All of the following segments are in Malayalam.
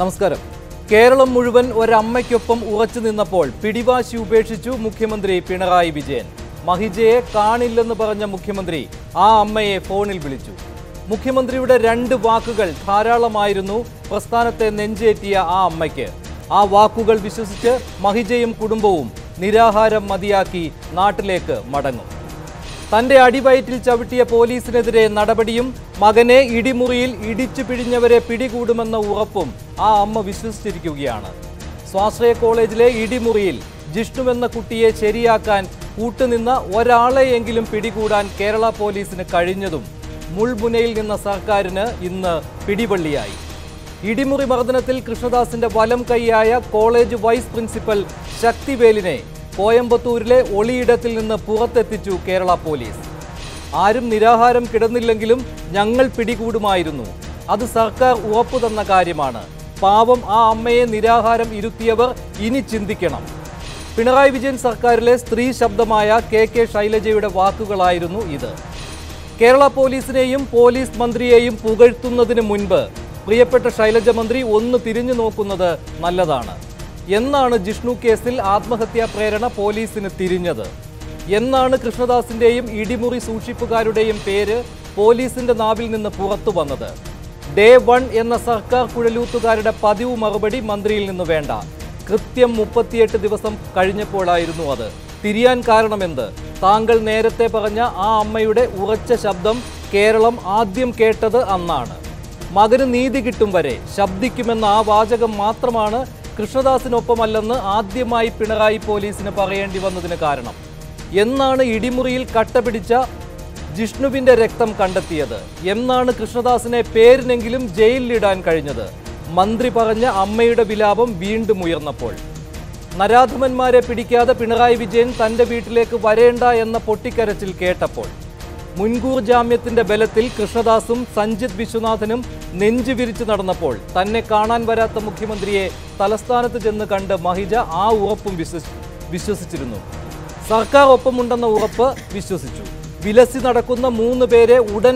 നമസ്കാരം. കേരളം മുഴുവൻ ഒരമ്മയ്ക്കൊപ്പം ഉറച്ചു നിന്നപ്പോൾ പിടിവാശി ഉപേക്ഷിച്ചു മുഖ്യമന്ത്രി പിണറായി വിജയൻ. മഹിജയെ കാണില്ലെന്ന് പറഞ്ഞ മുഖ്യമന്ത്രി ആ അമ്മയെ ഫോണിൽ വിളിച്ചു. മുഖ്യമന്ത്രിയുടെ 2 വാക്കുകൾ ധാരാളമായിരുന്നു പ്രസ്ഥാനത്തെ നെഞ്ചേറ്റിയ ആ അമ്മയ്ക്ക്. ആ വാക്കുകൾ വിശ്വസിച്ച് മഹിജയും കുടുംബവും നിരാഹാരം മതിയാക്കി നാട്ടിലേക്ക് മടങ്ങും. തന്റെ അടിവയറ്റിൽ ചവിട്ടിയ പോലീസിനെതിരെ നടപടിയും മകനെ ഇടിമുറിയിൽ ഇടിച്ചു പിഴിഞ്ഞവരെ പിടികൂടുമെന്ന ഉറപ്പും ആ അമ്മ വിശ്വസിച്ചിരിക്കുകയാണ്. സ്വാശ്രയ കോളേജിലെ ഇടിമുറിയിൽ ജിഷ്ണുവെന്ന കുട്ടിയെ ശരിയാക്കാൻ കൂട്ടുനിന്ന ഒരാളെയെങ്കിലും പിടികൂടാൻ കേരള പോലീസിന് കഴിഞ്ഞതും മുൾമുനയിൽ നിന്ന സർക്കാരിന് ഇന്ന് പിടിവള്ളിയായി. ഇടിമുറി മർദ്ദനത്തിൽ കൃഷ്ണദാസിന്റെ വലം കൈയായ കോളേജ് വൈസ് പ്രിൻസിപ്പൽ ശക്തിവേലിനെ കോയമ്പത്തൂരിലെ ഒളിയിടത്തിൽ നിന്ന് പുറത്തെത്തിച്ചു കേരള പോലീസ്. ആരും നിരാഹാരം കിടന്നില്ലെങ്കിലും ഞങ്ങൾ പിടികൂടുമായിരുന്നു. അത് സർക്കാർ ഉറപ്പു തന്ന കാര്യമാണ്. പാവം ആ അമ്മയെ നിരാഹാരം ഇരുത്തിയവർ ഇനി ചിന്തിക്കണം. പിണറായി വിജയൻ സർക്കാരിലെ സ്ത്രീ ശബ്ദമായ കെ ശൈലജയുടെ വാക്കുകളായിരുന്നു ഇത്. കേരള പോലീസിനെയും പോലീസ് മന്ത്രിയെയും പുകഴ്ത്തുന്നതിന് മുൻപ് പ്രിയപ്പെട്ട ശൈലജ മന്ത്രി ഒന്ന് തിരിഞ്ഞു നോക്കുന്നത് നല്ലതാണ്. എന്നാണ് ജിഷ്ണു കേസിൽ ആത്മഹത്യാ പ്രേരണ പോലീസിന് തിരിഞ്ഞത്? എന്നാണ് കൃഷ്ണദാസിന്റെയും ഇടിമുറി സൂക്ഷിപ്പുകാരുടെയും പേര് പോലീസിന്റെ നാവിൽ നിന്ന് പുറത്തു വന്നത്? ഡേ 1 എന്ന സർക്കാർ കുഴലൂത്തുകാരുടെ പതിവ് മറുപടി മന്ത്രിയിൽ നിന്ന് വേണ്ട. കൃത്യം 38 ദിവസം കഴിഞ്ഞപ്പോഴായിരുന്നു അത്. തിരിയാൻ കാരണമെന്ത്? താങ്കൾ നേരത്തെ പറഞ്ഞ ആ അമ്മയുടെ ഉറച്ച ശബ്ദം കേരളം ആദ്യം കേട്ടത് അന്നാണ്. മകന് നീതി കിട്ടും വരെ ശബ്ദിക്കുമെന്ന ആ വാചകം മാത്രമാണ് കൃഷ്ണദാസിനൊപ്പമല്ലെന്ന് ആദ്യമായി പിണറായി പോലീസിന് പറയേണ്ടി വന്നതിന് കാരണം. എന്നാണ് ഇടിമുറിയിൽ കട്ടപിടിച്ച ജിഷ്ണുവിന്റെ രക്തം കണ്ടെത്തിയത്? എന്നാണ് കൃഷ്ണദാസിനെ പേരിനെങ്കിലും ജയിലിലിടാൻ കഴിഞ്ഞത്? മന്ത്രി പറഞ്ഞ അമ്മയുടെ വിലാപം വീണ്ടും ഉയർന്നപ്പോൾ. നരാധമന്മാരെ പിടിക്കാതെ പിണറായി വിജയൻ തന്റെ വീട്ടിലേക്ക് വരേണ്ട എന്ന പൊട്ടിക്കരച്ചിൽ കേട്ടപ്പോൾ. മുൻകൂർ ജാമ്യത്തിന്റെ ബലത്തിൽ കൃഷ്ണദാസും സഞ്ജിത് വിശ്വനാഥനും നെഞ്ചു വിരിച്ചു നടന്നപ്പോൾ തന്നെ കാണാൻ വരാത്ത മുഖ്യമന്ത്രിയെ തലസ്ഥാനത്ത് ചെന്ന് കണ്ട് മഹിജ ആ ഉറപ്പും വിശ്വസിച്ചിരുന്നു. സർക്കാർ ഒപ്പമുണ്ടെന്ന ഉറപ്പ് വിശ്വസിച്ചു. വിലസി നടക്കുന്ന 3 പേരെ ഉടൻ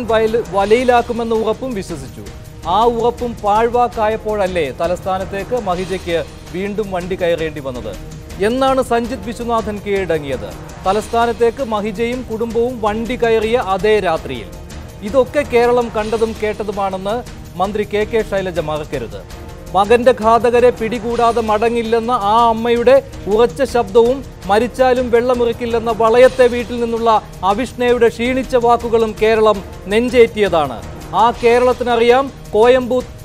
വലയിലാക്കുമെന്ന ഉറപ്പും വിശ്വസിച്ചു. ആ ഉറപ്പും പാഴ്വാക്കായപ്പോഴല്ലേ തലസ്ഥാനത്തേക്ക് മഹിജയ്ക്ക് വീണ്ടും വണ്ടി കയറേണ്ടി വന്നത്? എന്നാണ് സഞ്ജിത് വിശ്വനാഥൻ കീഴടങ്ങിയത്? തലസ്ഥാനത്തേക്ക് മഹിജയും കുടുംബവും വണ്ടി കയറിയ അതേ രാത്രിയിൽ. ഇതൊക്കെ കേരളം കണ്ടതും കേട്ടതുമാണെന്ന് മന്ത്രി കെ ശൈലജ മറക്കരുത്. മകന്റെ ഘാതകരെ പിടികൂടാതെ മടങ്ങില്ലെന്ന ആ അമ്മയുടെ ഉറച്ച ശബ്ദവും മരിച്ചാലും വെള്ളമുറിക്കില്ലെന്ന വളയത്തെ വീട്ടിൽ നിന്നുള്ള അവിഷ്ണയുടെ ക്ഷീണിച്ച വാക്കുകളും കേരളം നെഞ്ചേറ്റിയതാണ്. ആ കേരളത്തിനറിയാം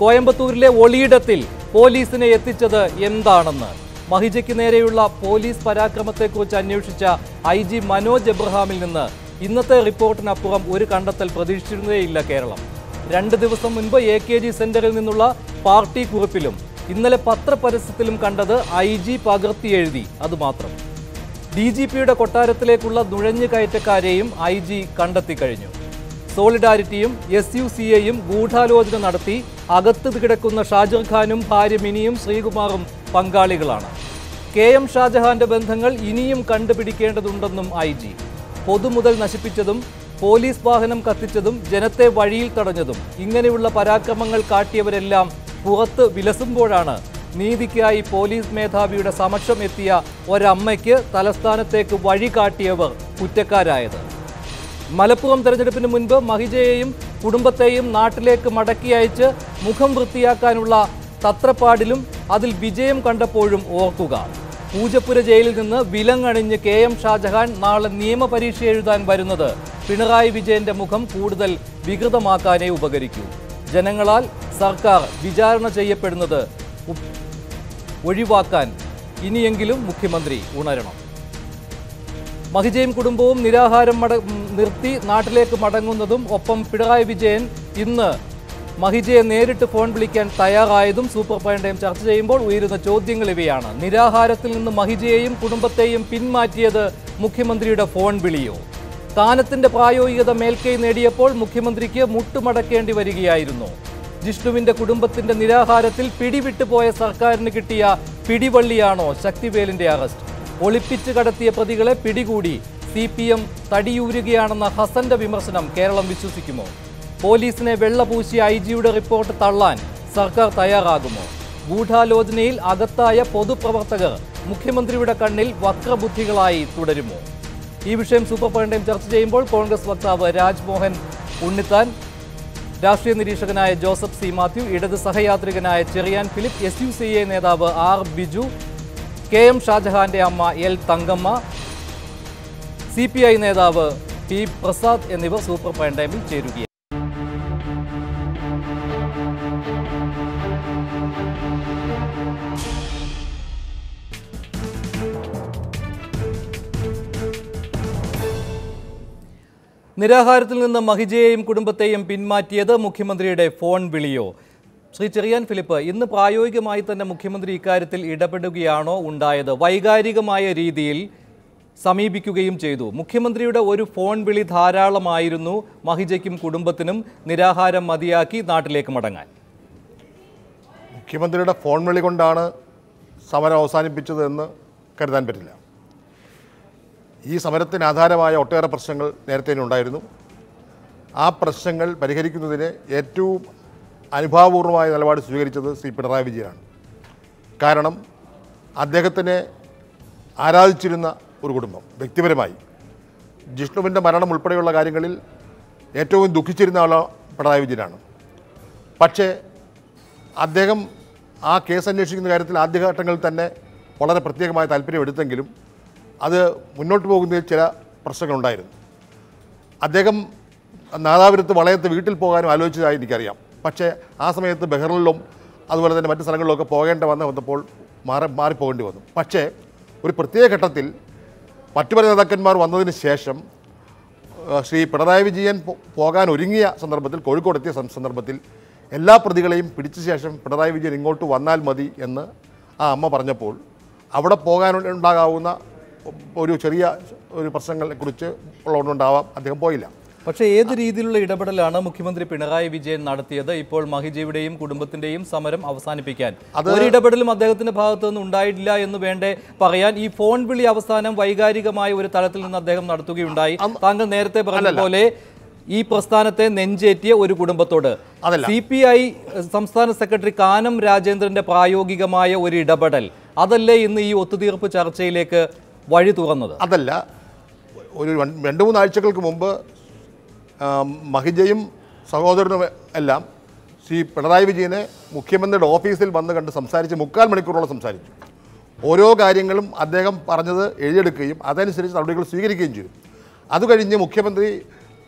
കോയമ്പത്തൂരിലെ ഒളിയിടത്തിൽ പോലീസിനെ എത്തിച്ചത് എന്താണെന്ന്. മഹിജയ്ക്ക് നേരെയുള്ള പോലീസ് പരാക്രമത്തെക്കുറിച്ച് അന്വേഷിച്ച IG മനോജ് എബ്രഹാമിൽ നിന്ന് ഇന്നത്തെ റിപ്പോർട്ടിനപ്പുറം ഒരു കണ്ടെത്തൽ പ്രതീക്ഷിച്ചിരുന്നേയില്ല കേരളം. 2 ദിവസം മുൻപ് AKG സെന്ററിൽ നിന്നുള്ള പാർട്ടി കുറിപ്പിലും ഇന്നലെ പത്രപരസ്യത്തിലും കണ്ടത് IG പകർത്തി എഴുതി, അതുമാത്രം. DGPയുടെ കൊട്ടാരത്തിലേക്കുള്ള നുഴഞ്ഞുകയറ്റക്കാരെയും IG കണ്ടെത്തി കഴിഞ്ഞു. സോളിഡാരിറ്റിയും SUCAയും ഗൂഢാലോചന നടത്തി അകത്ത് കിടക്കുന്ന ഷാജിർ ഖാനും ഭാര്യ മിനിയും ശ്രീകുമാറും പങ്കാളികളാണ്. KM ഷാജഹാന്റെ ബന്ധങ്ങൾ ഇനിയും കണ്ടുപിടിക്കേണ്ടതുണ്ടെന്നും IG. പൊതുമുതൽ നശിപ്പിച്ചതും പോലീസ് വാഹനം കത്തിച്ചതും ജനത്തെ വഴിയിൽ തടഞ്ഞതും ഇങ്ങനെയുള്ള പരാക്രമങ്ങൾ കാട്ടിയവരെല്ലാം പുറത്ത് വിലസുമ്പോഴാണ് നീതിക്കായി പോലീസ് മേധാവിയുടെ സമക്ഷം എത്തിയ ഒരമ്മയ്ക്ക് തലസ്ഥാനത്തേക്ക് വഴി കാട്ടിയവർ കുറ്റക്കാരായത്. മലപ്പുറം തെരഞ്ഞെടുപ്പിന് മുൻപ് മഹിജയെയും കുടുംബത്തെയും നാട്ടിലേക്ക് മടക്കി അയച്ച് മുഖം വൃത്തിയാക്കാനുള്ള തത്രപ്പാടിലും അതിൽ വിജയം കണ്ടപ്പോഴും ഓർക്കുക. പൂജപ്പുര ജയിലിൽ നിന്ന് വിലങ്ങണിഞ്ഞ് KM ഷാജഹാൻ നാളെ നിയമപരീക്ഷ എഴുതാൻ വരുന്നത് പിണറായി വിജയന്റെ മുഖം കൂടുതൽ വികൃതമാക്കാനേ ഉപകരിക്കൂ. ജനങ്ങളാൽ സർക്കാർ വിചാരണ ചെയ്യപ്പെടുന്നത് ഒഴിവാക്കാൻ ഇനിയെങ്കിലും മുഖ്യമന്ത്രി ഉണരണം. മഹിജയും കുടുംബവും നിരാഹാരം നിർത്തി നാട്ടിലേക്ക് മടങ്ങുന്നതും ഒപ്പം പിണറായി വിജയൻ ഇന്ന് മഹിജയെ നേരിട്ട് ഫോൺ വിളിക്കാൻ തയ്യാറായതും സൂപ്പർ പ്രൈം ടൈം ചർച്ച ചെയ്യുമ്പോൾ ഉയരുന്ന ചോദ്യങ്ങൾ ഇവയാണ്. നിരാഹാരത്തിൽ നിന്ന് മഹിജയെയും കുടുംബത്തെയും പിന്മാറ്റിയത് മുഖ്യമന്ത്രിയുടെ ഫോൺ വിളിയോ? കാനത്തിന്റെ പ്രായോഗികത മേൽക്കൈ നേടിയപ്പോൾ മുഖ്യമന്ത്രിക്ക് മുട്ടുമടക്കേണ്ടി വരികയായിരുന്നു. ജിഷ്ണുവിന്റെ കുടുംബത്തിന്റെ നിരാഹാരത്തിൽ പിടിവിട്ടുപോയ സർക്കാരിന് കിട്ടിയ പിടിവള്ളിയാണോ ശക്തിവേലിന്റെ അറസ്റ്റ്? ഒളിപ്പിച്ച് കടത്തിയ പ്രതികളെ പിടികൂടി CPM തടിയൂരുകയാണെന്ന ഹസന്റെ വിമർശനം കേരളം വിശ്വസിക്കുമോ? പോലീസിനെ വെള്ളപൂശിയ IG റിപ്പോർട്ട് തള്ളാൻ സർക്കാർ തയ്യാറാകുമോ? ഗൂഢാലോചനയിൽ അകത്തായ പൊതുപ്രവർത്തകർ മുഖ്യമന്ത്രിയുടെ കണ്ണിൽ വക്രബുദ്ധികളായി തുടരുമോ? ഈ വിഷയം സൂപ്പർ പ്രൈം ടൈം ചർച്ച ചെയ്യുമ്പോൾ കോൺഗ്രസ് വക്താവ് രാജ്മോഹൻ ഉണ്ണിത്താൻ, രാഷ്ട്രീയ നിരീക്ഷകനായ ജോസഫ് സി മാത്യു, ഇടത് സഹയാത്രികനായ ചെറിയാൻ ഫിലിപ്പ്, SUCA നേതാവ് R ബിജു, KM ഷാജഹാന്റെ അമ്മ L തങ്കമ്മ, CPI നേതാവ് P പ്രസാദ് എന്നിവർ സൂപ്പർ പ്രൈം ടൈമിൽ ചേരുകയാണ്. നിരാഹാരത്തിൽ നിന്ന് മഹിജയെയും കുടുംബത്തെയും പിന്മാറ്റിയത് മുഖ്യമന്ത്രിയുടെ ഫോൺ വിളിയോ? ശ്രീ ചെറിയാൻ ഫിലിപ്പ്, ഇന്ന് പ്രായോഗികമായി തന്നെ മുഖ്യമന്ത്രി ഇക്കാര്യത്തിൽ ഇടപെടുകയാണോ ഉണ്ടായത്? വൈകാരികമായ രീതിയിൽ സമീപിക്കുകയും ചെയ്തു. മുഖ്യമന്ത്രിയുടെ ഒരു ഫോൺ വിളി ധാരാളമായിരുന്നു മഹിജയ്ക്കും കുടുംബത്തിനും നിരാഹാരം മതിയാക്കി നാട്ടിലേക്ക് മടങ്ങാൻ. മുഖ്യമന്ത്രിയുടെ ഫോൺ വിളി കൊണ്ടാണ് സമരം അവസാനിപ്പിച്ചത് എന്ന് കരുതാൻ പറ്റില്ല. ഈ സമരത്തിന് ആധാരമായ ഒട്ടേറെ പ്രശ്നങ്ങൾ നേരത്തെ ഉണ്ടായിരുന്നു. ആ പ്രശ്നങ്ങൾ പരിഹരിക്കുന്നതിന് ഏറ്റവും അനുഭാവപൂർവമായ നിലപാട് സ്വീകരിച്ചത് ശ്രീ പിണറായി വിജയനാണ്. കാരണം അദ്ദേഹത്തിനെ ആരാധിച്ചിരുന്ന ഒരു കുടുംബം, വ്യക്തിപരമായി ജിഷ്ണുവിൻ്റെ മരണം ഉൾപ്പെടെയുള്ള കാര്യങ്ങളിൽ ഏറ്റവും ദുഃഖിച്ചിരുന്ന ആൾ പിണറായി വിജയനാണ്. പക്ഷേ അദ്ദേഹം ആ കേസ് അന്വേഷിക്കുന്ന കാര്യത്തിൽ ആദ്യഘട്ടങ്ങളിൽ തന്നെ വളരെ പ്രത്യേകമായ താല്പര്യമെടുത്തെങ്കിലും അത് മുന്നോട്ട് പോകുന്നതിൽ ചില പ്രശ്നങ്ങളുണ്ടായിരുന്നു. അദ്ദേഹം നാദാപുരത്ത് വളയത്ത് വീട്ടിൽ പോകാനും ആലോചിച്ചതായി എനിക്കറിയാം. പക്ഷേ ആ സമയത്ത് ബഹ്റിനിലും അതുപോലെ തന്നെ മറ്റ് സ്ഥലങ്ങളിലൊക്കെ വന്നപ്പോൾ മാറിപ്പോകേണ്ടി വന്നു. പക്ഷേ ഒരു പ്രത്യേക ഘട്ടത്തിൽ മറ്റു പല നേതാക്കന്മാർ വന്നതിന് ശേഷം ശ്രീ പിണറായി വിജയൻ പോകാൻ ഒരുങ്ങിയ സന്ദർഭത്തിൽ, കോഴിക്കോടെത്തിയ സന്ദർഭത്തിൽ എല്ലാ പ്രതികളെയും പിടിച്ച ശേഷം പിണറായി വിജയൻ ഇങ്ങോട്ട് വന്നാൽ മതി എന്ന് ആ അമ്മ പറഞ്ഞപ്പോൾ അവിടെ പോകാനുണ്ടാകാവുന്ന ഒരു ചെറിയ പ്രശ്നങ്ങളെക്കുറിച്ച് ഉള്ളതുകൊണ്ടാവാം അദ്ദേഹം പോയില്ല. പക്ഷേ ഏത് രീതിയിലുള്ള ഇടപെടലാണ് മുഖ്യമന്ത്രി പിണറായി വിജയൻ നടത്തിയത്? ഇപ്പോൾ മഹിജയുടെയും കുടുംബത്തിന്റെയും സമരം അവസാനിപ്പിക്കാൻ ഒരു ഇടപെടലും അദ്ദേഹത്തിന്റെ ഭാഗത്തു നിന്ന് ഉണ്ടായിട്ടില്ല എന്ന് വേണ്ടേ പറയാൻ? ഈ ഫോൺ വിളി അവസാനം വൈകാരികമായ ഒരു തലത്തിൽ നിന്ന് അദ്ദേഹം നടത്തുകയുണ്ടായി. താങ്കൾ നേരത്തെ പറഞ്ഞ പോലെ ഈ പ്രസ്ഥാനത്തെ നെഞ്ചേറ്റിയ ഒരു കുടുംബത്തോട് CPI സംസ്ഥാന സെക്രട്ടറി കാനം രാജേന്ദ്രന്റെ പ്രായോഗികമായ ഒരു ഇടപെടൽ അതല്ലേ ഇന്ന് ഈ ഒത്തുതീർപ്പ് ചർച്ചയിലേക്ക് വഴി തുറന്നത്? അതല്ല, ഒരു 2-3 ആഴ്ചകൾക്ക് മുമ്പ് മഹിജയും സഹോദരനും എല്ലാം ശ്രീ പിണറായി വിജയനെ മുഖ്യമന്ത്രിയുടെ ഓഫീസിൽ വന്ന് കണ്ട് സംസാരിച്ച് 3/4 മണിക്കൂറോളം സംസാരിച്ചു. ഓരോ കാര്യങ്ങളും അദ്ദേഹം പറഞ്ഞത് എഴുതിയെടുക്കുകയും അതനുസരിച്ച് നടപടികൾ സ്വീകരിക്കുകയും ചെയ്തു. അതുകഴിഞ്ഞ് മുഖ്യമന്ത്രി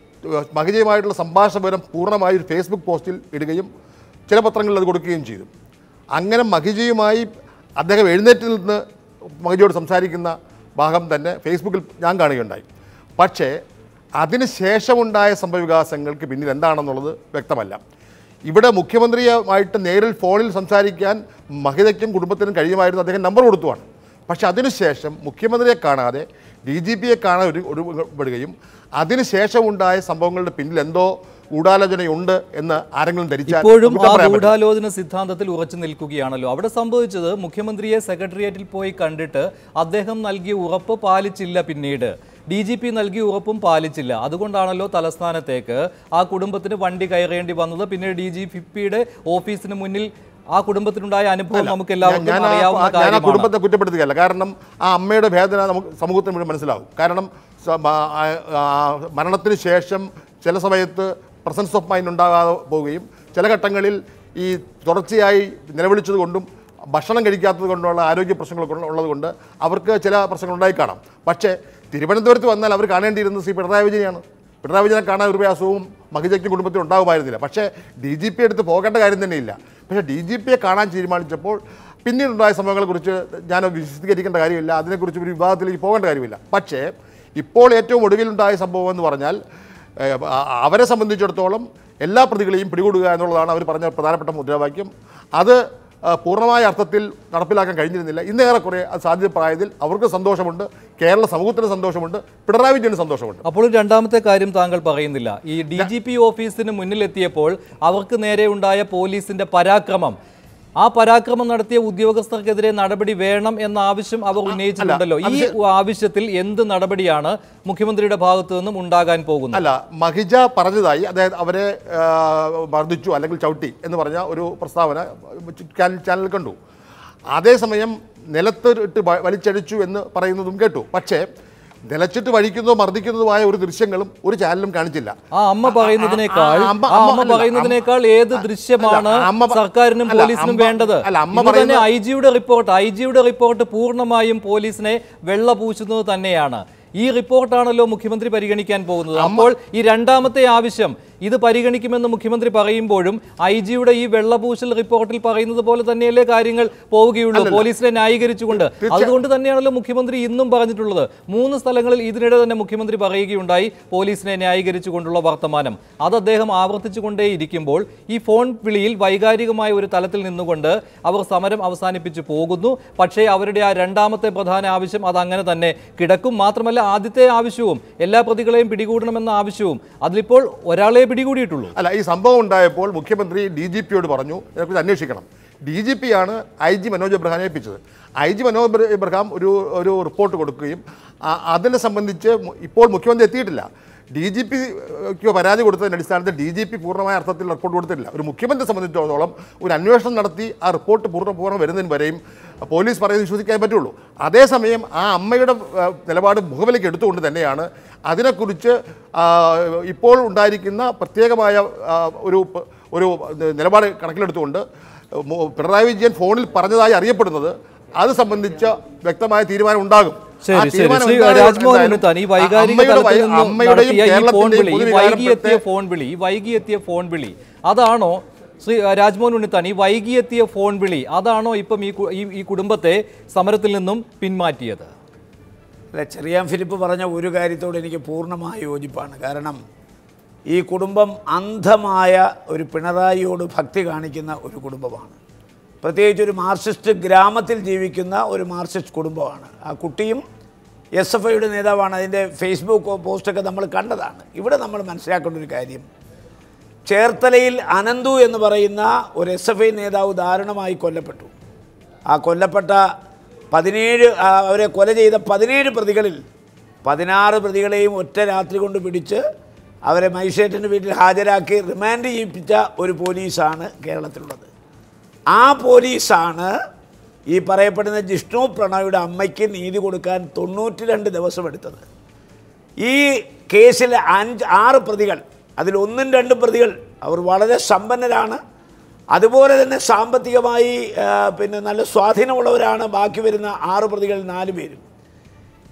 മഹിജയുമായിട്ടുള്ള സംഭാഷണ വിവരം പൂർണ്ണമായി ഒരു ഫേസ്ബുക്ക് പോസ്റ്റിൽ ഇടുകയും ചില പത്രങ്ങളിൽ അത് കൊടുക്കുകയും ചെയ്തു. അങ്ങനെ മഹിജയുമായി അദ്ദേഹം എഴുന്നേറ്റ് നിന്ന് മഹിജയോട് സംസാരിക്കുന്ന ഭാഗം തന്നെ ഫേസ്ബുക്കിൽ ഞാൻ കാണുകയുണ്ടായി. പക്ഷേ അതിനുശേഷമുണ്ടായ സംഭവവികാസങ്ങൾക്ക് പിന്നിൽ എന്താണെന്നുള്ളത് വ്യക്തമല്ല. ഇവിടെ മുഖ്യമന്ത്രിയുമായിട്ട് നേരിൽ ഫോണിൽ സംസാരിക്കാൻ മഹിജയ്ക്കും കുടുംബത്തിനും കഴിയുമായിരുന്നു. അദ്ദേഹം നമ്പർ കൊടുത്തുവാണ്. പക്ഷെ അതിനുശേഷം മുഖ്യമന്ത്രിയെ കാണാതെ DGPയെ കാണാൻ ഒരുപെടുകയും അതിനുശേഷമുണ്ടായ സംഭവങ്ങളുടെ പിന്നിൽ എന്തോ ഗൂഢാലോചനയുണ്ട് എന്ന് ആരെങ്കിലും ധരിച്ചാൽ ഇപ്പോഴും ആ ഗൂഢാലോചന സിദ്ധാന്തത്തിൽ ഉറച്ചു നിൽക്കുകയാണല്ലോ. അവിടെ സംഭവിച്ചത് മുഖ്യമന്ത്രിയെ സെക്രട്ടേറിയറ്റിൽ പോയി കണ്ടിട്ട് അദ്ദേഹം നൽകിയ ഉറപ്പ് പാലിച്ചില്ല. പിന്നീട് DGP നൽകിയ ഉറപ്പും പാലിച്ചില്ല. അതുകൊണ്ടാണല്ലോ തലസ്ഥാനത്തേക്ക് ആ കുടുംബത്തിന് വണ്ടി കയറേണ്ടി വന്നത്. പിന്നീട് DGPയുടെ ഓഫീസിന് മുന്നിൽ ആ കുടുംബത്തിനുണ്ടായ അനുഭവം നമുക്ക് എല്ലാവർക്കും അറിയാവുന്ന കാര്യമാണ്. കുടുംബത്തെ കുറ്റപ്പെടുത്തുകയല്ല, കാരണം ആ അമ്മയുടെ വേദന നമുക്ക് സമൂഹത്തിന് മുഴുവൻ മനസ്സിലാവും. കാരണം മരണത്തിന് ശേഷം ചില സമയത്ത് പ്രസൻസ് ഓഫ് മൈൻഡ് ഉണ്ടാകാതെ പോവുകയും ചില ഘട്ടങ്ങളിൽ ഈ തുടർച്ചയായി നിലവിളിച്ചത് കൊണ്ടും ഭക്ഷണം കഴിക്കാത്തത് കൊണ്ടുള്ള ആരോഗ്യ പ്രശ്നങ്ങൾ ഉള്ളതുകൊണ്ട് അവർക്ക് ചില പ്രശ്നങ്ങൾ ഉണ്ടായി കാണാം. പക്ഷേ തിരുവനന്തപുരത്ത് വന്നാൽ അവർ കാണേണ്ടിയിരുന്നത് ശ്രീ പിണറായി വിജയനാണ്. പിണറായി വിജയനെ കാണാൻ ഒരു പ്രയാസവും മഹിജയ്ക്കും കുടുംബത്തിനും ഉണ്ടാകുമായിരുന്നില്ല. പക്ഷേ DGP എടുത്ത് പോകേണ്ട കാര്യം തന്നെയില്ല. പക്ഷേ DGPയെ കാണാൻ തീരുമാനിച്ചപ്പോൾ പിന്നീടുണ്ടായ സംഭവങ്ങളെക്കുറിച്ച് ഞാൻ വിശദീകരിക്കേണ്ട കാര്യമില്ല, അതിനെക്കുറിച്ച് ഒരു വിവാദത്തിലേക്ക് പോകേണ്ട കാര്യമില്ല. പക്ഷേ ഇപ്പോൾ ഏറ്റവും ഒടുവിലുണ്ടായ സംഭവം എന്ന് പറഞ്ഞാൽ അവരെ സംബന്ധിച്ചിടത്തോളം എല്ലാ പ്രതികളെയും പിടികൂടുക എന്നുള്ളതാണ് അവർ പറഞ്ഞ പ്രധാനപ്പെട്ട മുദ്രാവാക്യം. അത് പൂർണ്ണമായ അർത്ഥത്തിൽ നടപ്പിലാക്കാൻ കഴിഞ്ഞിരുന്നില്ല. ഇന്ന് ഏറെക്കുറെ അത് സാധ്യതപ്രായത്തിൽ അവർക്ക് സന്തോഷമുണ്ട്, കേരള സമൂഹത്തിന് സന്തോഷമുണ്ട്, പിണറായി വിജയന് സന്തോഷമുണ്ട്. അപ്പോൾ രണ്ടാമത്തെ കാര്യം താങ്കൾ പറയുന്നില്ല. ഈ DGP ഓഫീസിന് മുന്നിലെത്തിയപ്പോൾ അവർക്ക് നേരെ ഉണ്ടായ പോലീസിന്റെ പരാക്രമം ആ പരാക്രമം നടത്തിയ ഉദ്യോഗസ്ഥർക്കെതിരെ നടപടി വേണം എന്ന ആവശ്യം അവർ ഉന്നയിച്ചിട്ടുണ്ടല്ലോ. ഈ ആവശ്യത്തിൽ എന്ത് നടപടിയാണ് മുഖ്യമന്ത്രിയുടെ ഭാഗത്തു നിന്നും ഉണ്ടാകാൻ പോകുന്നത്? അല്ല, മഹിജ പറഞ്ഞതായി അതായത് അവരെ മർദ്ദിച്ചു അല്ലെങ്കിൽ ചവിട്ടി എന്ന് പറഞ്ഞ ഒരു പ്രസ്താവന ചാനൽ കണ്ടു. അതേസമയം നിലത്ത് ഇട്ട് വലിച്ചടിച്ചു എന്ന് പറയുന്നതും കേട്ടു. പക്ഷേ നിലച്ചിട്ട് വഴിക്കുന്നതോ മർദ്ദിക്കുന്നതുമായ ഒരു ദൃശ്യങ്ങളും ഒരു ചാനലും കാണിച്ചില്ല. ആ അമ്മ പറയുന്നതിനേക്കാൾ ഏത് ദൃശ്യമാണ് സർക്കാരിനും പോലീസിനും വേണ്ടത്? തന്നെ ഐജിയുടെ റിപ്പോർട്ട് പൂർണ്ണമായും പോലീസിനെ വെള്ളപൂശുന്നത് തന്നെയാണ്. ഈ റിപ്പോർട്ടാണല്ലോ മുഖ്യമന്ത്രി പരിഗണിക്കാൻ പോകുന്നത്. അപ്പോൾ ഈ രണ്ടാമത്തെ ആവശ്യം ഇത് പരിഗണിക്കുമെന്ന് മുഖ്യമന്ത്രി പറയുമ്പോഴും ഐജിയുടെ ഈ വെള്ളപൂശൽ റിപ്പോർട്ടിൽ പറയുന്നത് പോലെ തന്നെയല്ലേ കാര്യങ്ങൾ പോവുകയുള്ളൂ, പോലീസിനെ ന്യായീകരിച്ചുകൊണ്ട്. അതുകൊണ്ട് തന്നെയാണല്ലോ മുഖ്യമന്ത്രി ഇന്നും പറഞ്ഞിട്ടുള്ളത്. 3 സ്ഥലങ്ങളിൽ ഇതിനിടെ തന്നെ മുഖ്യമന്ത്രി പറയുകയുണ്ടായി പോലീസിനെ ന്യായീകരിച്ചുകൊണ്ടുള്ള വർത്തമാനം. അത് അദ്ദേഹം ആവർത്തിച്ചുകൊണ്ടേയിരിക്കുമ്പോൾ ഈ ഫോൺ വിളിയിൽ വൈകാരികമായ ഒരു തലത്തിൽ നിന്നുകൊണ്ട് അവർ സമരം അവസാനിപ്പിച്ചു പോകുന്നു. പക്ഷേ അവരുടെ ആ രണ്ടാമത്തെ പ്രധാന ആവശ്യം അത് അങ്ങനെ തന്നെ കിടക്കും. മാത്രമല്ല, ആദ്യത്തെ ആവശ്യവും എല്ലാ പ്രതികളെയും പിടികൂടണമെന്ന ആവശ്യവും അതിലിപ്പോൾ ഒരാളെ പിടികൂടിയിട്ടുള്ളൂ. അല്ല, ഈ സംഭവം ഉണ്ടായപ്പോൾ മുഖ്യമന്ത്രി DGPയോട് പറഞ്ഞു ഇതിനെക്കുറിച്ച് അന്വേഷിക്കണം. DGP ആണ് IG മനോജ് എബ്രഹാമിനെ ഏൽപ്പിച്ചത്. IG മനോജ് എബ്രഹാം ഒരു റിപ്പോർട്ട് കൊടുക്കുകയും അതിനെ സംബന്ധിച്ച് ഇപ്പോൾ മുഖ്യമന്ത്രി എത്തിയിട്ടില്ല. DGPക്ക് പരാതി കൊടുത്തതിൻ്റെ അടിസ്ഥാനത്തിൽ DGP പൂർണ്ണമായ അർത്ഥത്തിൽ റിപ്പോർട്ട് കൊടുത്തിട്ടില്ല. ഒരു മുഖ്യമന്ത്രിയെ സംബന്ധിച്ചിടത്തോളം ഒരു അന്വേഷണം നടത്തി ആ റിപ്പോർട്ട് പൂർണ്ണ വരുന്നതിന് വരെയും പോലീസ് പറയുന്നത് വിശ്വസിക്കാൻ പറ്റുള്ളൂ. അതേസമയം ആ അമ്മയുടെ നിലപാട് മുഖവിലേക്ക് എടുത്തുകൊണ്ട് തന്നെയാണ് അതിനെക്കുറിച്ച് ഇപ്പോൾ ഉണ്ടായിരിക്കുന്ന പ്രത്യേകമായ ഒരു നിലപാട് കണക്കിലെടുത്തുകൊണ്ട് പിണറായി വിജയൻ ഫോണിൽ പറഞ്ഞതായി അറിയപ്പെടുന്നത്. അത് സംബന്ധിച്ച വ്യക്തമായ തീരുമാനം ഉണ്ടാകും. വൈകിയെത്തിയ ഫോൺ വിളി അതാണോ ശ്രീ രാജ്മോഹൻ ഉണ്ണിത്താൻ? ഈ വൈകിയെത്തിയ ഫോൺ വിളി അതാണോ ഇപ്പം ഈ കുടുംബത്തെ സമരത്തിൽ നിന്നും പിന്മാറ്റിയത്? അല്ല, ചെറിയാൻ ഫിലിപ്പ് പറഞ്ഞ ഒരു കാര്യത്തോട് എനിക്ക് പൂർണ്ണമായ യോജിപ്പാണ്. കാരണം ഈ കുടുംബം അന്ധമായ ഒരു പിണറായിയോട് ഭക്തി കാണിക്കുന്ന ഒരു കുടുംബമാണ്. പ്രത്യേകിച്ച് ഒരു മാർക്സിസ്റ്റ് ഗ്രാമത്തിൽ ജീവിക്കുന്ന ഒരു മാർക്സിസ്റ്റ് കുടുംബമാണ്. ആ കുട്ടിയും SFIയുടെ നേതാവാണ്. അതിൻ്റെ ഫേസ്ബുക്ക് പോസ്റ്റൊക്കെ നമ്മൾ കണ്ടതാണ്. ഇവിടെ നമ്മൾ മനസ്സിലാക്കേണ്ട ഒരു കാര്യം, ചേർത്തലയിൽ അനന്തു എന്ന് പറയുന്ന ഒരു SFI നേതാവ് ദാരുണമായി കൊല്ലപ്പെട്ടു. ആ കൊല്ലപ്പെട്ട 17 അവരെ കൊല ചെയ്ത 17 പ്രതികളിൽ 16 പ്രതികളെയും ഒറ്റ രാത്രി കൊണ്ട് പിടിച്ച് അവരെ മജിസ്ട്രേറ്റിൻ്റെ വീട്ടിൽ ഹാജരാക്കി റിമാൻഡ് ചെയ്യിപ്പിച്ച ഒരു പോലീസാണ് കേരളത്തിലുള്ളത്. ആ പോലീസാണ് ഈ പറയപ്പെടുന്ന ജിഷ്ണു പ്രണോയുടെ അമ്മയ്ക്ക് നീതി കൊടുക്കാൻ 92 ദിവസം എടുത്തത്. ഈ കേസിലെ 6 പ്രതികൾ, അതിൽ 1-2 പ്രതികൾ അവർ വളരെ സമ്പന്നരാണ്, അതുപോലെ തന്നെ സാമ്പത്തികമായി പിന്നെ നല്ല സ്വാധീനമുള്ളവരാണ്. ബാക്കി വരുന്ന 6 പ്രതികളിൽ 4 പേരും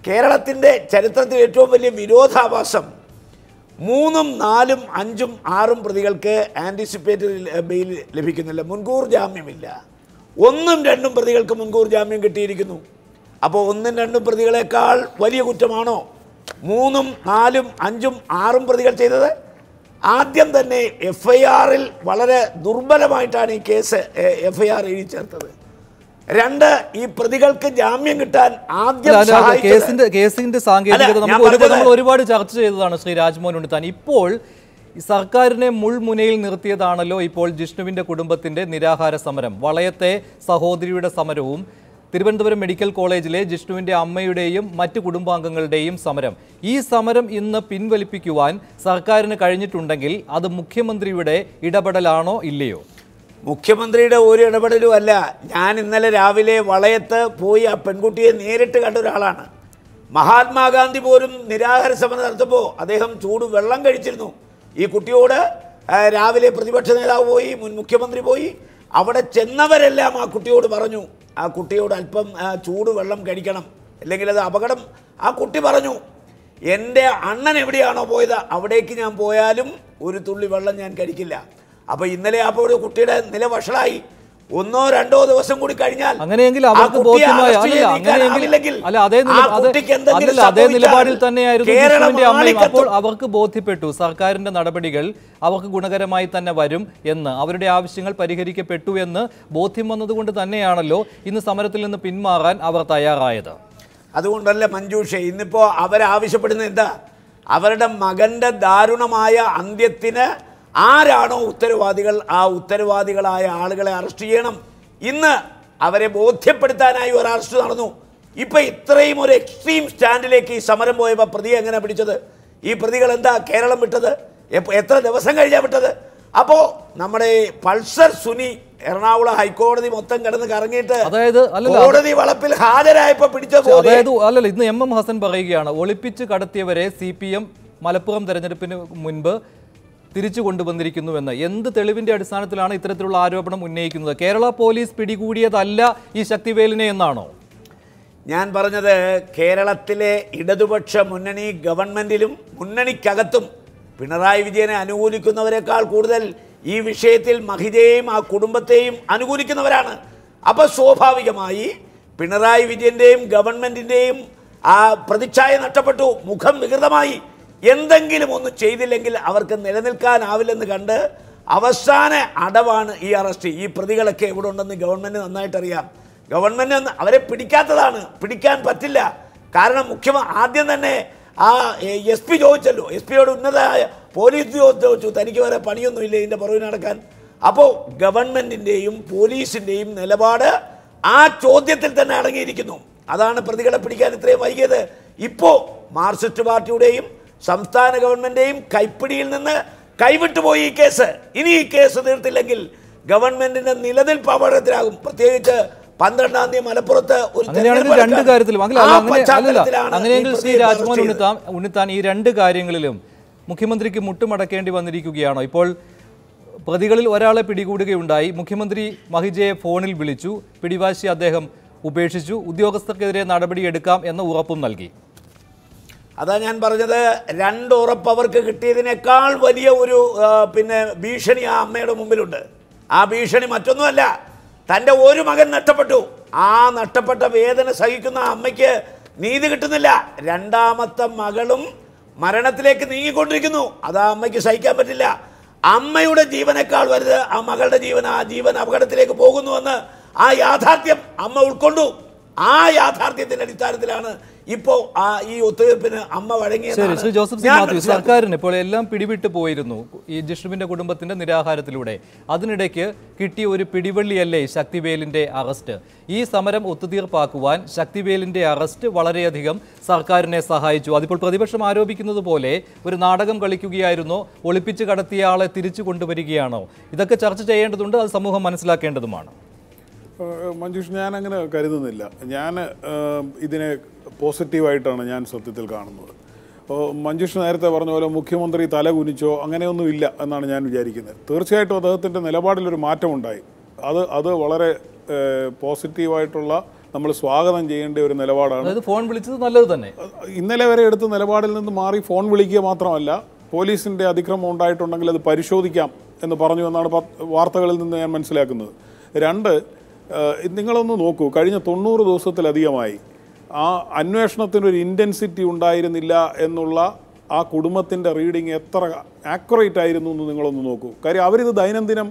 കേരളത്തിൻ്റെ ചരിത്രത്തിൽ ഏറ്റവും വലിയ വിരോധാഭാസം. 3, 4, 5, 6 പ്രതികൾക്ക് ആൻറ്റിസിപ്പേറ്ററി ബെയിൽ ലഭിക്കുന്നില്ല, മുൻകൂർ ജാമ്യമില്ല. 1, 2 പ്രതികൾക്ക് മുൻകൂർ ജാമ്യം കിട്ടിയിരിക്കുന്നു. അപ്പോൾ 1, 2 പ്രതികളെക്കാൾ വലിയ കുറ്റമാണോ 3, 4, 5, 6 പ്രതികൾ ചെയ്തത്? ആദ്യം തന്നെ FIRൽ വളരെ ദുർബലമായിട്ടാണ് ഈ കേസ് FIR എഴുതി ചേർത്തത്. 2, ഈ പ്രതികൾക്ക് ജാമ്യം കിട്ടാൻ ആദ്യം കേസിന്റെ സാങ്കേതികത നമ്മൾ ഒരുപാട് ചർച്ച ചെയ്തതാണ് ശ്രീ രാജ്മോഹൻ ഉണ്ണിത്താൻ. ഇപ്പോൾ സർക്കാരിനെ മുൾമുനയിൽ നിർത്തിയതാണല്ലോ ഇപ്പോൾ ജിഷ്ണുവിന്റെ കുടുംബത്തിന്റെ നിരാഹാര സമരം, വളയത്തെ സഹോദരിയുടെ സമരവും തിരുവനന്തപുരം മെഡിക്കൽ കോളേജിലെ ജിഷ്ണുവിൻ്റെ അമ്മയുടെയും മറ്റ് കുടുംബാംഗങ്ങളുടെയും സമരം. ഈ സമരം ഇന്ന് പിൻവലിപ്പിക്കുവാൻ സർക്കാരിന് കഴിഞ്ഞിട്ടുണ്ടെങ്കിൽ അത് മുഖ്യമന്ത്രിയുടെ ഇടപെടലാണോ ഇല്ലയോ? മുഖ്യമന്ത്രിയുടെ ഒരു ഇടപെടലും അല്ല. ഞാൻ ഇന്നലെ രാവിലെ വളയത്ത് പോയി ആ പെൺകുട്ടിയെ നേരിട്ട് കണ്ട ഒരാളാണ്. മഹാത്മാഗാന്ധി പോലും നിരാഹാര സമരം നടത്തുമ്പോൾ അദ്ദേഹം ചൂട് വെള്ളം കഴിച്ചിരുന്നു. ഈ കുട്ടിയോട് രാവിലെ പ്രതിപക്ഷ നേതാവ് പോയി, മുൻ മുഖ്യമന്ത്രി പോയി. അവിടെ ചെന്നവരെല്ലാം ആ കുട്ടിയോട് പറഞ്ഞു, ആ കുട്ടിയോട് അല്പം ചൂട് വെള്ളം കഴിക്കണം, അല്ലെങ്കിൽ അത് അപകടം. ആ കുട്ടി പറഞ്ഞു, എൻ്റെ അണ്ണൻ എവിടെയാണോ പോയത് അവിടേക്ക് ഞാൻ പോയാലും ഒരു തുള്ളി വെള്ളം ഞാൻ കഴിക്കില്ല. അപ്പോൾ ഇന്നലെ അപ്പോൾ കുട്ടിയുടെ നില വഷളായി. 1-2 ദിവസം കൂടി കഴിഞ്ഞാൽ അങ്ങനെയെങ്കിൽ അവർക്ക് ബോധ്യമായി അതേ നിലപാടിൽ തന്നെയായിരുന്നു. അപ്പോൾ അവർക്ക് ബോധ്യപ്പെട്ടു സർക്കാരിന്റെ നടപടികൾ അവർക്ക് ഗുണകരമായി തന്നെ വരും എന്ന്, അവരുടെ ആവശ്യങ്ങൾ പരിഹരിക്കപ്പെട്ടു എന്ന് ബോധ്യം വന്നതുകൊണ്ട് തന്നെയാണല്ലോ ഇന്ന് സമരത്തിൽ നിന്ന് പിന്മാറാൻ അവർ തയ്യാറായത്. അതുകൊണ്ടല്ല മഞ്ജുഷേ, ഇന്നിപ്പോൾ അവരാവശ്യപ്പെടുന്നത് എന്താ? അവരുടെ മകൻ്റെ ദാരുണമായ അന്ത്യത്തിന് ആരാണോ ഉത്തരവാദികൾ, ആ ഉത്തരവാദികളായ ആളുകളെ അറസ്റ്റ് ചെയ്യണം. ഇന്ന് അവരെ ബോധ്യപ്പെടുത്താനായി ഒരു അറസ്റ്റ് നടന്നു. ഇപ്പം ഇത്രയും ഒരു എക്സ്ട്രീം സ്റ്റാൻഡിലേക്ക് ഈ സമരം പോയപ്പോൾ പ്രതിയെ എങ്ങനെ പിടിച്ചത്? ഈ പ്രതികൾ എന്താ കേരളം വിട്ടത്? എത്ര ദിവസം കഴിഞ്ഞാൽ വിട്ടത്? അപ്പോൾ നമ്മുടെ പൾസർ സുനി എറണാകുളം ഹൈക്കോടതി മൊത്തം കിടന്ന് കറങ്ങിയിട്ട് കോടതി വളപ്പിൽ ഹാജരായപ്പോൾ പിടിച്ചത്. അതായത് അല്ലല്ല, ഇന്ന് എം ഹസൻ പറയുകയാണ്, ഒളിപ്പിച്ച് കടത്തിയവരെ CPM മലപ്പുറം തെരഞ്ഞെടുപ്പിന് മുൻപ് തിരിച്ചു കൊണ്ടുവന്നിരിക്കുന്നുവെന്ന്. എന്ത് തെളിവിന്റെ അടിസ്ഥാനത്തിലാണ് ഇത്തരത്തിലുള്ള ആരോപണം ഉന്നയിക്കുന്നത്? കേരള പോലീസ് പിടികൂടിയതല്ല ഈ ശക്തിവേലിനെ എന്നാണോ? ഞാൻ പറഞ്ഞത് കേരളത്തിലെ ഇടതുപക്ഷ മുന്നണി ഗവൺമെന്റിലും മുന്നണിക്കകത്തും പിണറായി വിജയനെ അനുകൂലിക്കുന്നവരെക്കാൾ കൂടുതൽ ഈ വിഷയത്തിൽ മഹിജയെയും ആ കുടുംബത്തെയും അനുകൂലിക്കുന്നവരാണ്. അപ്പോൾ സ്വാഭാവികമായി പിണറായി വിജയൻ്റെയും ഗവൺമെൻറ്റിൻ്റെയും ആ പ്രതിച്ഛായ നഷ്ടപ്പെട്ടു, മുഖം വികൃതമായി. എന്തെങ്കിലും ഒന്ന് ചെയ്തില്ലെങ്കിൽ അവർക്ക് നിലനിൽക്കാനാവില്ലെന്ന് കണ്ട് അവസാന അടവാണ് ഈ അറസ്റ്റ്. ഈ പ്രതികളൊക്കെ എവിടെ ഉണ്ടെന്ന് ഗവൺമെൻറ് നന്നായിട്ടറിയാം. ഗവൺമെൻറ് അവരെ പിടിക്കാത്തതാണ്, പിടിക്കാൻ പറ്റില്ല. കാരണം ആദ്യം തന്നെ ആ SP ചോദിച്ചല്ലോ, SP-യോട് ഉന്നതമായ പോലീസ് ചോദിച്ചു, തനിക്ക് വരെ പണിയൊന്നുമില്ല ഇതിൻ്റെ പുറകിൽ നടക്കാൻ. അപ്പോൾ ഗവൺമെൻറ്റിൻ്റെയും പോലീസിൻ്റെയും നിലപാട് ആ ചോദ്യത്തിൽ തന്നെ അടങ്ങിയിരിക്കുന്നു. അതാണ് പ്രതികളെ പിടിക്കാൻ ഇത്രയും വൈകിയത്. ഇപ്പോൾ മാർക്സിസ്റ്റ് പാർട്ടിയുടെയും സംസ്ഥാന ഗവൺമെൻറ്റെയും കൈപ്പിടിയിൽ നിന്ന് കൈവിട്ടുപോയി ഈ കേസ്. ഇനി ഈ കേസ് തീർത്തില്ലെങ്കിൽ ഗവൺമെൻറ്റിൻ്റെ നിലനിൽപ്പ് അപകടത്തിലാകും. പ്രത്യേകിച്ച് 12-ാം തീയതി മലപ്പുറത്ത് രണ്ട് കാര്യത്തിലും അങ്ങനെയെങ്കിൽ ശ്രീ രാജ്മോഹൻ ഉണ്ണിത്താൻ ഈ രണ്ട് കാര്യങ്ങളിലും മുഖ്യമന്ത്രിക്ക് മുട്ടുമടക്കേണ്ടി വന്നിരിക്കുകയാണോ? ഇപ്പോൾ പ്രതികളിൽ ഒരാളെ പിടികൂടുകയുണ്ടായി, മുഖ്യമന്ത്രി മഹിജയെ ഫോണിൽ വിളിച്ചു, പിടിവാശി അദ്ദേഹം ഉപേക്ഷിച്ചു, ഉദ്യോഗസ്ഥർക്കെതിരെ നടപടിയെടുക്കാം എന്ന ഉറപ്പും നൽകി. അതാ ഞാൻ പറഞ്ഞത്, 2 ഉറപ്പ് അവർക്ക് കിട്ടിയതിനേക്കാൾ വലിയ ഒരു ഭീഷണി ആ അമ്മയുടെ മുമ്പിലുണ്ട്. ആ ഭീഷണി മറ്റൊന്നുമല്ല, തൻ്റെ ഒരു മകൻ നഷ്ടപ്പെട്ടു. ആ നഷ്ടപ്പെട്ട വേദന സഹിക്കുന്ന അമ്മയ്ക്ക് നീതി കിട്ടുന്നില്ല. 2ാമത്തെ മകളും മരണത്തിലേക്ക് നീങ്ങിക്കൊണ്ടിരിക്കുന്നു. അത് ആ അമ്മയ്ക്ക് സഹിക്കാൻ പറ്റില്ല. അമ്മയുടെ ജീവനേക്കാൾ വലുത് ആ മകളുടെ ജീവൻ. ആ ജീവൻ അപകടത്തിലേക്ക് പോകുന്നുവെന്ന് ആ യാഥാർത്ഥ്യം അമ്മ ഉൾക്കൊണ്ടു. ആ യാഥാർത്ഥ്യത്തിന്റെ അടിസ്ഥാനത്തിലാണ് ഇപ്പോൾ ഈ ഒത്തുതീർപ്പിന് അമ്മ വഴങ്ങിയത്. ശ്രീ ജോസഫ് സി മാത്യു, സർക്കാരിന് ഇപ്പോൾ എല്ലാം പിടിവിട്ട് പോയിരുന്നു ഈ ജിഷ്ണുവിന്റെ കുടുംബത്തിന്റെ നിരാഹാരത്തിലൂടെ. അതിനിടയ്ക്ക് കിട്ടിയ ഒരു പിടിവള്ളിയല്ലേ ശക്തിവേലിന്റെ അറസ്റ്റ്? ഈ സമരം ഒത്തുതീർപ്പാക്കുവാൻ ശക്തിവേലിന്റെ അറസ്റ്റ് വളരെയധികം സർക്കാരിനെ സഹായിച്ചു. അതിപ്പോൾ പ്രതിപക്ഷം ആരോപിക്കുന്നത് പോലെ ഒരു നാടകം കളിക്കുകയായിരുന്നോ? ഒളിപ്പിച്ച് കടത്തിയ ആളെ തിരിച്ചു കൊണ്ടുവരികയാണോ? ഇതൊക്കെ ചർച്ച ചെയ്യേണ്ടതുണ്ട്, അത് സമൂഹം മനസ്സിലാക്കേണ്ടതുമാണ്. മഞ്ജുഷ്, ഞാൻ അങ്ങനെ കരുതുന്നില്ല. ഞാൻ ഇതിനെ പോസിറ്റീവായിട്ടാണ് ഞാൻ സത്യത്തിൽ കാണുന്നത്. മഞ്ജുഷ് നേരത്തെ പറഞ്ഞ പോലെ മുഖ്യമന്ത്രി തല കുനിച്ചോ അങ്ങനെയൊന്നും ഇല്ല എന്നാണ് ഞാൻ വിചാരിക്കുന്നത്. തീർച്ചയായിട്ടും അദ്ദേഹത്തിൻ്റെ നിലപാടിലൊരു മാറ്റമുണ്ടായി. അത് വളരെ പോസിറ്റീവായിട്ടുള്ള, നമ്മൾ സ്വാഗതം ചെയ്യേണ്ട ഒരു നിലപാടാണ്. ഫോൺ വിളിച്ചത് നല്ലത് തന്നെ. ഇന്നലെ വരെ എടുത്ത നിലപാടിൽ നിന്ന് മാറി ഫോൺ വിളിക്കുക മാത്രമല്ല, പോലീസിൻ്റെ അതിക്രമം ഉണ്ടായിട്ടുണ്ടെങ്കിൽ അത് പരിശോധിക്കാം എന്ന് പറഞ്ഞു എന്നാണ് വാർത്തകളിൽ നിന്ന് ഞാൻ മനസ്സിലാക്കുന്നത്. 2, നിങ്ങളൊന്ന് നോക്കൂ, കഴിഞ്ഞ 90 ദിവസത്തിലധികമായി ആ അന്വേഷണത്തിനൊരു ഇൻറ്റൻസിറ്റി ഉണ്ടായിരുന്നില്ല എന്നുള്ള ആ കുടുംബത്തിൻ്റെ റീഡിങ് എത്ര ആക്യുറേറ്റ് ആയിരുന്നു എന്ന് നിങ്ങളൊന്ന് നോക്കൂ. കാര്യം അവരിത് ദൈനംദിനം